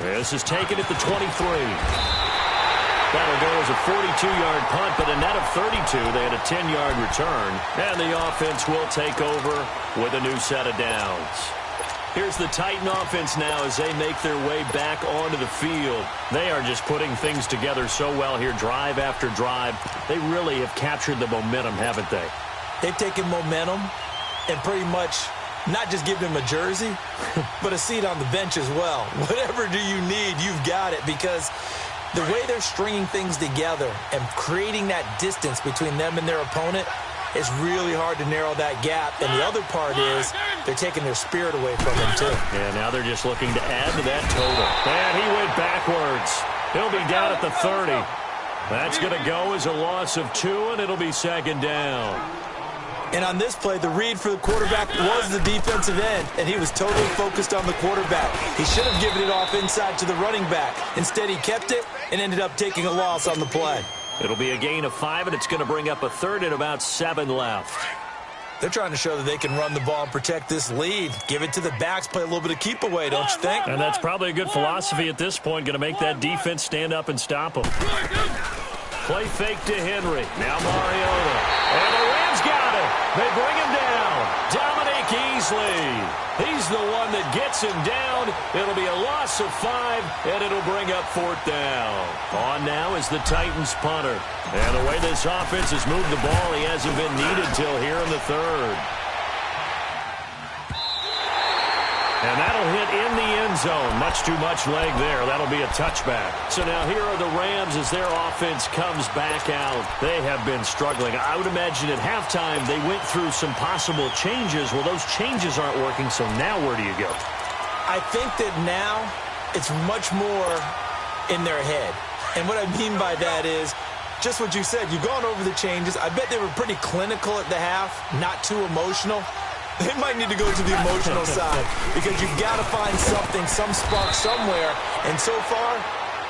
This is taken at the 23. That'll go as a 42-yard punt, but a net of 32. They had a 10-yard return, and the offense will take over with a new set of downs. Here's the Titan offense now as they make their way back onto the field. They are just putting things together so well here, drive after drive. They really have captured the momentum, haven't they? They've taken momentum and pretty much not just given him a jersey, but a seat on the bench as well. Whatever do you need, you've got it, because the way they're stringing things together and creating that distance between them and their opponent is really hard to narrow that gap. And the other part is they're taking their spirit away from them, too. Yeah, now they're just looking to add to that total. And he went backwards. He'll be down at the 30. That's going to go as a loss of 2, and it'll be second down. And on this play, the read for the quarterback was the defensive end, and he was totally focused on the quarterback. He should have given it off inside to the running back. Instead, he kept it and ended up taking a loss on the play. It'll be a gain of 5, and it's going to bring up a third and about 7 left. They're trying to show that they can run the ball and protect this lead. Give it to the backs, play a little bit of keep away, don't you think? And that's probably a good philosophy at this point, going to make that defense stand up and stop them. Play fake to Henry. Now Mariota. And the Rams got it. They bring him down. Dominic Easley. He's the one that gets him down. It'll be a loss of 5, and it'll bring up fourth down. On now is the Titans punter. And the way this offense has moved the ball, he hasn't been needed till here in the third. And that'll hit in the end zone. Much too much leg there. That'll be a touchback. So now here are the Rams as their offense comes back out. They have been struggling. I would imagine at halftime they went through some possible changes. Well, those changes aren't working, so now where do you go? I think that now it's much more in their head. And what I mean by that is just what you said. You've gone over the changes. I bet they were pretty clinical at the half, not too emotional. They might need to go to the emotional side because you've got to find something, some spark somewhere. And so far,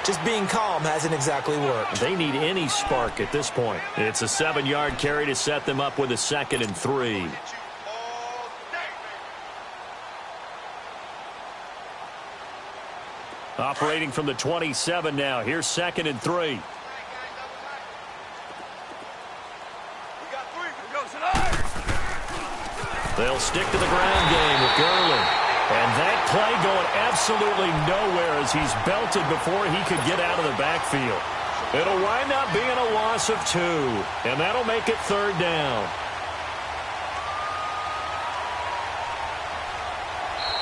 just being calm hasn't exactly worked. They need any spark at this point. It's a 7-yard carry to set them up with a 2nd and 3. Operating from the 27 now. Here's 2nd and 3. They'll stick to the ground game with Gurley. And that play going absolutely nowhere as he's belted before he could get out of the backfield. It'll wind up being a loss of 2, and that'll make it 3rd down.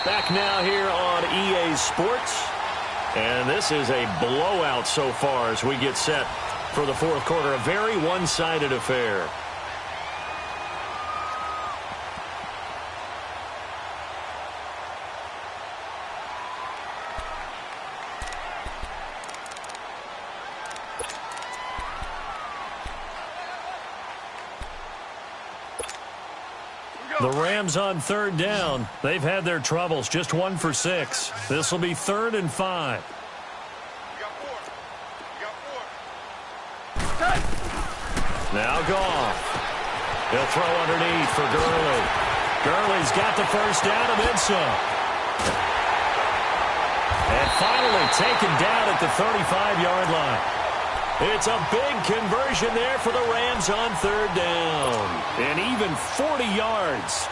Back now here on EA Sports. And this is a blowout so far as we get set for the 4th quarter. A very one-sided affair. The Rams on 3rd down. They've had their troubles. Just 1 for 6. This will be 3rd and 5. Now Goff. He'll throw underneath for Gurley. Gurley's got the first down and then some. And finally taken down at the 35-yard line. It's a big conversion there for the Rams on 3rd down. And even 40 yards.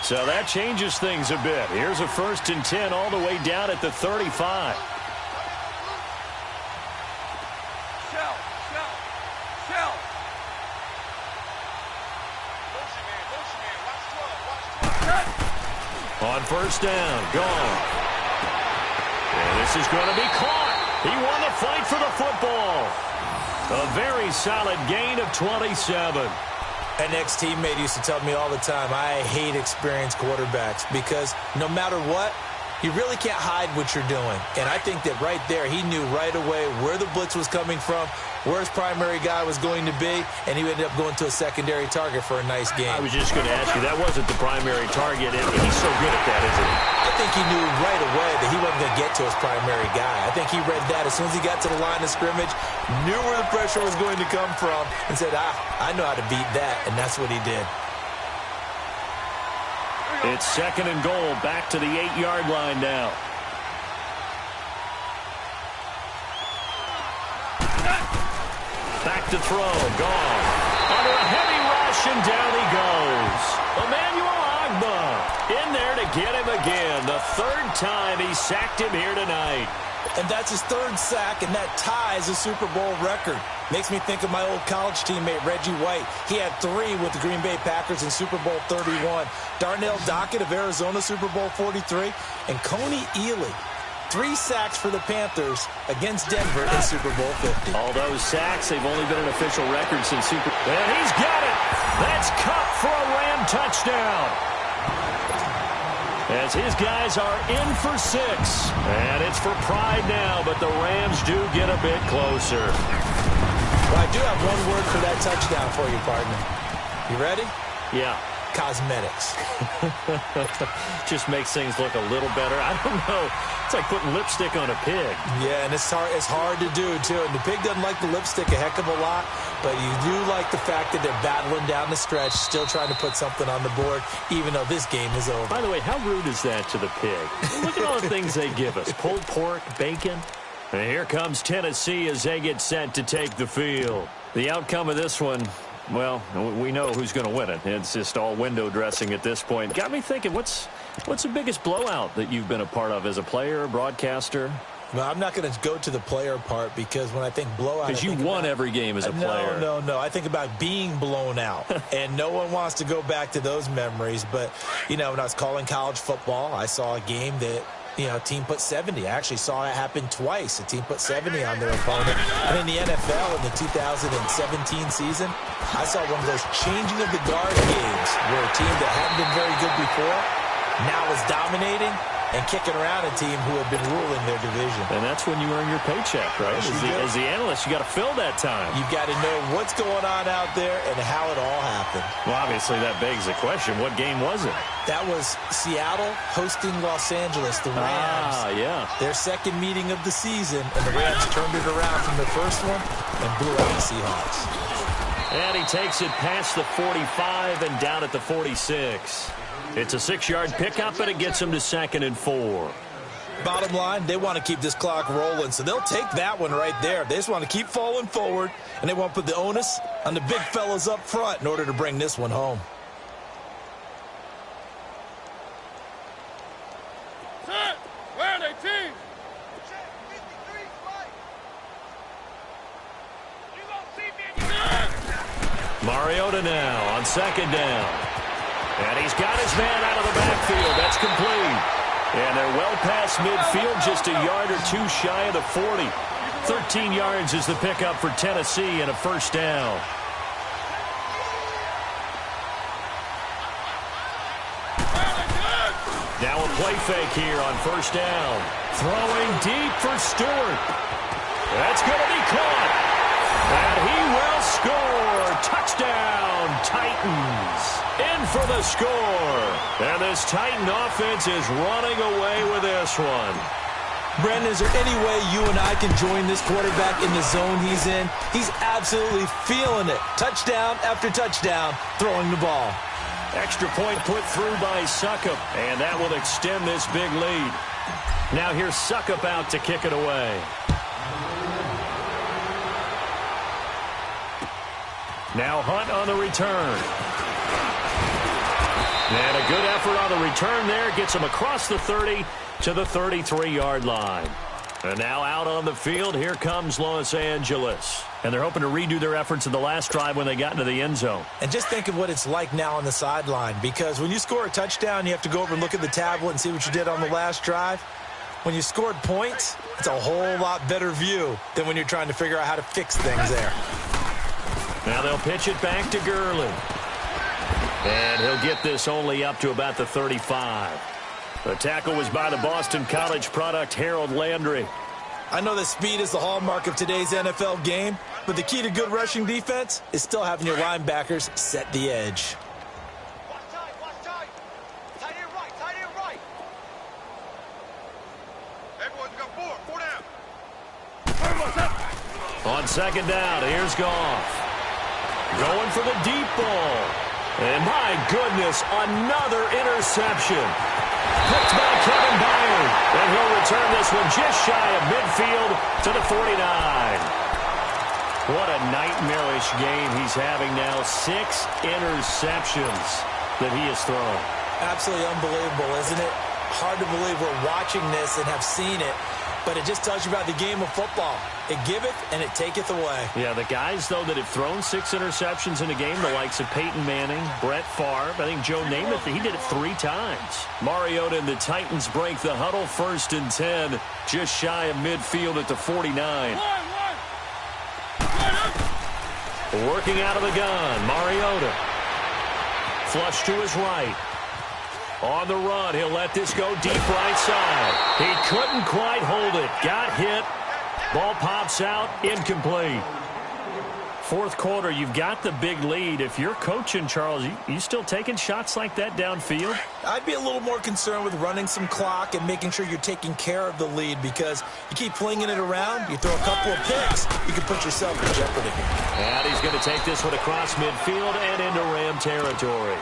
So that changes things a bit. Here's a 1st and 10 all the way down at the 35. On 1st down, gone. And this is going to be caught. He won the fight for the football. A very solid gain of 27. An ex-teammate used to tell me all the time, I hate experienced quarterbacks because no matter what, you really can't hide what you're doing. And I think that right there, he knew right away where the blitz was coming from, where his primary guy was going to be, and he ended up going to a secondary target for a nice game. I was just going to ask you, that wasn't the primary target, and he's so good at that, isn't he? I think he knew right away that he wasn't going to get to his primary guy. I think he read that as soon as he got to the line of scrimmage, knew where the pressure was going to come from, and said, I know how to beat that, and that's what he did. It's 2nd and goal, back to the 8-yard line now. Back to throw, gone. Under a heavy rush, and down he goes. Emmanuel Ogbah in there to get him again. The 3rd time he sacked him here tonight. And that's his 3rd sack, and that ties a Super Bowl record. Makes me think of my old college teammate, Reggie White. He had 3 with the Green Bay Packers in Super Bowl 31. Darnell Dockett of Arizona, Super Bowl 43. And Coney Ealy, 3 sacks for the Panthers against Denver in Super Bowl 50. All those sacks, they've only been an official record since Super Bowl. And he's got it. That's Cup for a Ram touchdown. As his guys are in for 6. And it's for pride now, but the Rams do get a bit closer. Well, I do have one word for that touchdown for you, partner. You ready? Yeah. Cosmetics. Just makes things look a little better. I don't know. It's like putting lipstick on a pig. Yeah, and it's hard to do, too. And the pig doesn't like the lipstick a heck of a lot, but you do like the fact that they're battling down the stretch, still trying to put something on the board, even though this game is over. By the way, how rude is that to the pig? Look at all the things they give us. Pulled pork, bacon. And here comes Tennessee as they get set to take the field. The outcome of this one, well, we know who's going to win it. It's just all window dressing at this point. Got me thinking, what's the biggest blowout that you've been a part of as a player, broadcaster? No, I'm not going to go to the player part because when I think blowout... Because you won every game as a player. No. I think about being blown out. And no one wants to go back to those memories. But, you know, when I was calling college football, I saw a game that team put 70. I actually saw it happen twice. A team put 70 on their opponent. And in the NFL in the 2017 season, I saw one of those changing of the guard games where a team that hadn't been very good before now is dominating and kicking around a team who had been ruling their division. And that's when you earn your paycheck, right? As the analyst, you got to fill that time. You've got to know what's going on out there and how it all happened. Well, obviously, that begs the question, what game was it? That was Seattle hosting Los Angeles, the Rams. Yeah. Their second meeting of the season, and the Rams turned it around from the first one and blew out the Seahawks. And he takes it past the 45 and down at the 46. It's a 6-yard pickup, and it gets him to 2nd and 4. Bottom line, they want to keep this clock rolling, so they'll take that one right there. They just want to keep falling forward, and they want to put the onus on the big fellas up front in order to bring this one home. Set. Where are they, team? Mariota now on 2nd down. And he's got his man out of the backfield. That's complete. And they're well past midfield, just a yard or two shy of the 40. 13 yards is the pickup for Tennessee and a 1st down. Now a play fake here on 1st down. Throwing deep for Stewart. That's going to be caught. And he will score. Touchdown, Titans. In for the score. And this Titan offense is running away with this one. Brandon, is there any way you and I can join this quarterback in the zone he's in? He's absolutely feeling it. Touchdown after touchdown, throwing the ball. Extra point put through by Suckup, and that will extend this big lead. Now here's Suckup out to kick it away. Now Hunt on the return. And a good effort on the return there. Gets him across the 30 to the 33-yard line. And now out on the field, here comes Los Angeles. And they're hoping to redo their efforts in the last drive when they got into the end zone. And just think of what it's like now on the sideline, because when you score a touchdown, you have to go over and look at the tablet and see what you did on the last drive. When you scored points, it's a whole lot better view than when you're trying to figure out how to fix things there. Now they'll pitch it back to Gurley. And he'll get this only up to about the 35. The tackle was by the Boston College product, Harold Landry. I know that speed is the hallmark of today's NFL game, but the key to good rushing defense is still having your linebackers set the edge. Watch tight. Tight end right. Everyone's got four down. On 2nd down, here's Goff. Going for the deep ball. And my goodness, another interception. Picked by Kevin Byard. And he'll return this one just shy of midfield to the 49. What a nightmarish game he's having now. 6 interceptions that he has thrown. Absolutely unbelievable, isn't it? Hard to believe we're watching this and have seen it, but it just tells you about the game of football. It giveth and it taketh away. Yeah, the guys, though, that have thrown 6 interceptions in a game, the likes of Peyton Manning, Brett Favre, I think Joe Namath, he did it 3 times. Mariota and the Titans break the huddle, 1st and 10, just shy of midfield at the 49. Working out of the gun, Mariota. Flush to his right. On the run, he'll let this go deep right side. He couldn't quite hold it. Got hit. Ball pops out. Incomplete. 4th quarter, you've got the big lead. If you're coaching, Charles, you still taking shots like that downfield? I'd be a little more concerned with running some clock and making sure you're taking care of the lead, because you keep flinging it around, you throw a couple of picks, you can put yourself in jeopardy. And he's going to take this one across midfield and into Ram territory.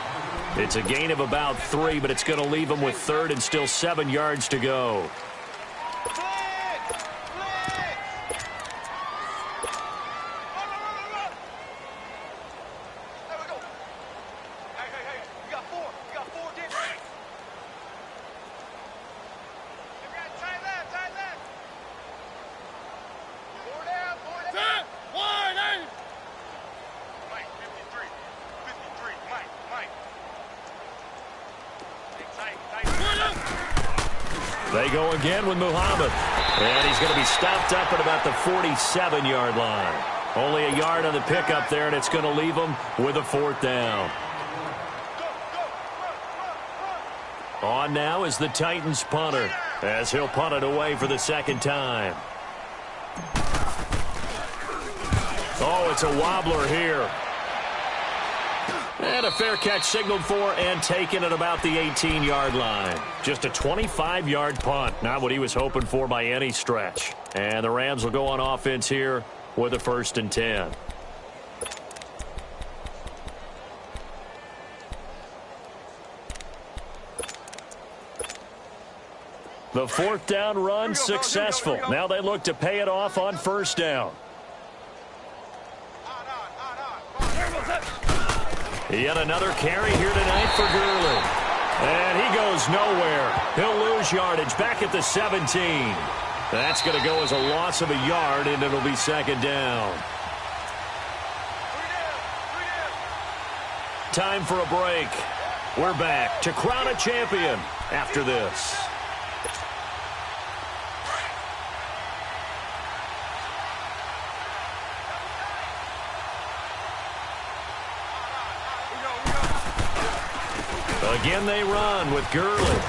It's a gain of about 3, but it's going to leave him with 3rd and still 7 yards to go. They go again with Muhammad. And he's going to be stopped up at about the 47-yard line. Only a yard on the pickup there, and it's going to leave him with a 4th down. On now is the Titans punter, as he'll punt it away for the 2nd time. Oh, it's a wobbler here. And a fair catch signaled for and taken at about the 18-yard line. Just a 25-yard punt. Not what he was hoping for by any stretch. And the Rams will go on offense here with a 1st and 10. The 4th down run successful. Now they look to pay it off on 1st down. Yet another carry here tonight for Gurley. And he goes nowhere. He'll lose yardage back at the 17. That's going to go as a loss of a yard, and it'll be 2nd down. Time for a break. We're back to crown a champion after this. Again they run with Gurley.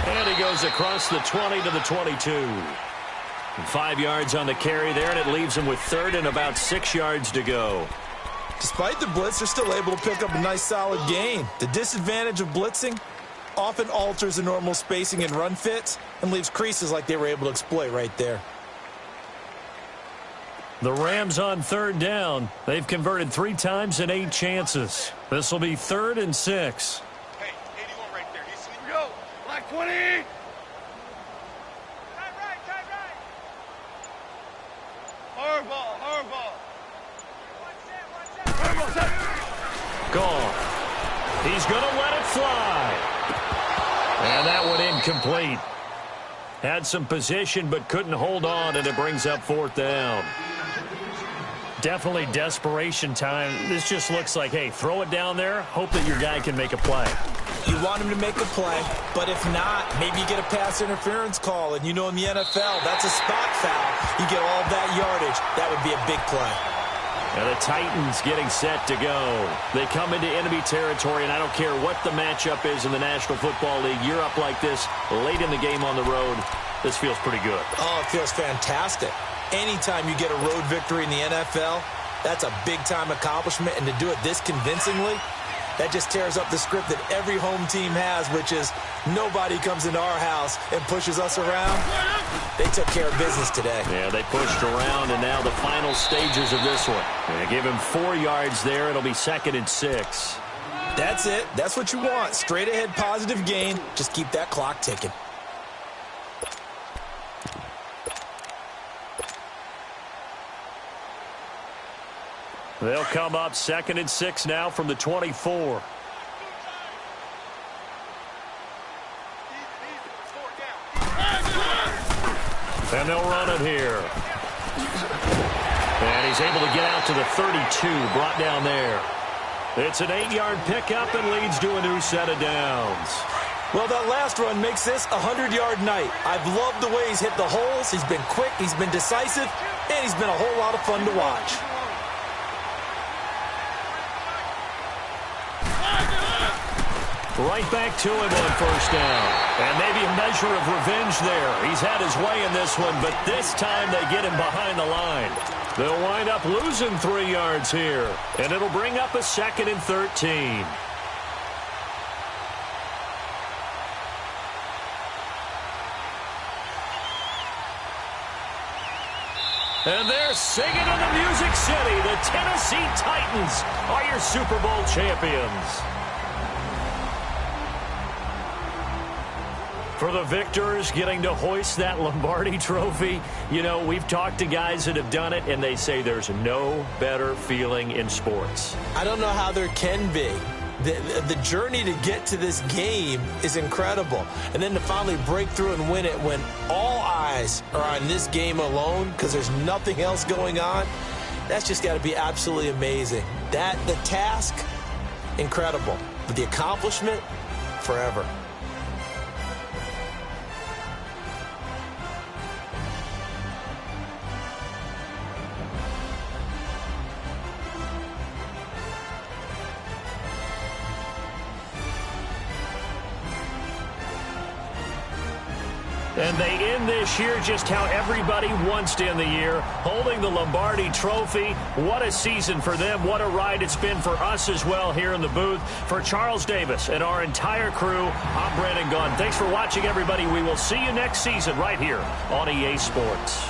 And he goes across the 20 to the 22. 5 yards on the carry there, and it leaves him with 3rd and about 6 yards to go. Despite the blitz, they're still able to pick up a nice solid gain. The disadvantage of blitzing often alters the normal spacing and run fits and leaves creases like they were able to exploit right there. The Rams on 3rd down. They've converted 3 times in 8 chances. This will be 3rd and 6. Hey, 81 right there. He's sleeping. Go. Black 20. Tight right. Hard ball. Hard ball set. Gone. He's going to let it fly. And that one incomplete. Had some position but couldn't hold on, and it brings up 4th down. Definitely desperation time. This just looks like, hey, throw it down there, hope that your guy can make a play. You want him to make a play, but if not, maybe you get a pass interference call, and you know in the NFL, that's a spot foul. You get all that yardage. That would be a big play. And the Titans getting set to go. They come into enemy territory, and I don't care what the matchup is in the National Football League. You're up like this late in the game on the road. This feels pretty good. Oh, it feels fantastic. Anytime you get a road victory in the NFL, that's a big-time accomplishment, and to do it this convincingly, that just tears up the script that every home team has, which is nobody comes into our house and pushes us around. They took care of business today. Yeah, they pushed around, and now the final stages of this one. They give him 4 yards there. It'll be 2nd and 6. That's it. That's what you want. Straight ahead positive gain. Just keep that clock ticking. They'll come up 2nd and 6 now from the 24. And they'll run it here. And he's able to get out to the 32, brought down there. It's an 8-yard pickup and leads to a new set of downs. Well, that last run makes this a 100-yard night. I've loved the way he's hit the holes. He's been quick, he's been decisive, and he's been a whole lot of fun to watch. Right back to him on 1st down. And maybe a measure of revenge there. He's had his way in this one, but this time they get him behind the line. They'll wind up losing 3 yards here, and it'll bring up a 2nd and 13. And they're singing in the Music City. The Tennessee Titans are your Super Bowl champions. For the victors getting to hoist that Lombardi trophy, you know, we've talked to guys that have done it, and they say there's no better feeling in sports. I don't know how there can be. The journey to get to this game is incredible. And then to finally break through and win it when all eyes are on this game alone because there's nothing else going on, that's just got to be absolutely amazing. The task, incredible. But the accomplishment, forever. And they end this year just how everybody wants to end the year, holding the Lombardi Trophy. What a season for them. What a ride it's been for us as well here in the booth. For Charles Davis and our entire crew, I'm Brandon Gunn. Thanks for watching, everybody. We will see you next season right here on EA Sports.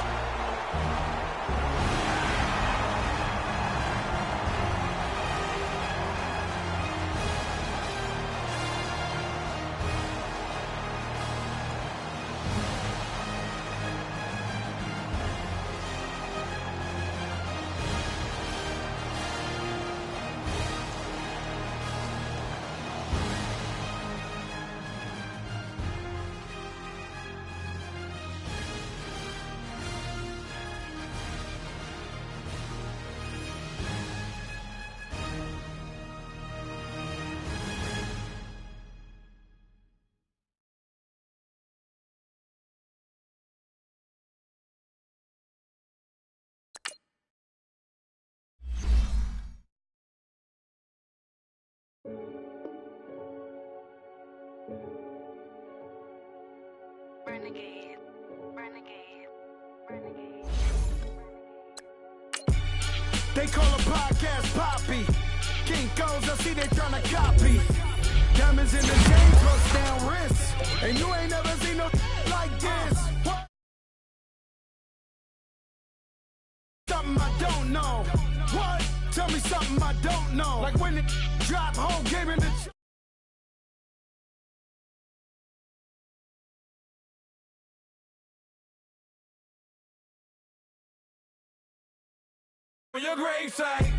Renegade, renegade, renegade. They call a podcast Poppy. Kinkos, I see they tryna copy. Diamonds in the chain, bust down wrists. And you ain't never seen no like this. What? Something I don't know. What? Tell me something I don't know. Like when it drop whole game in the... On your gravesite,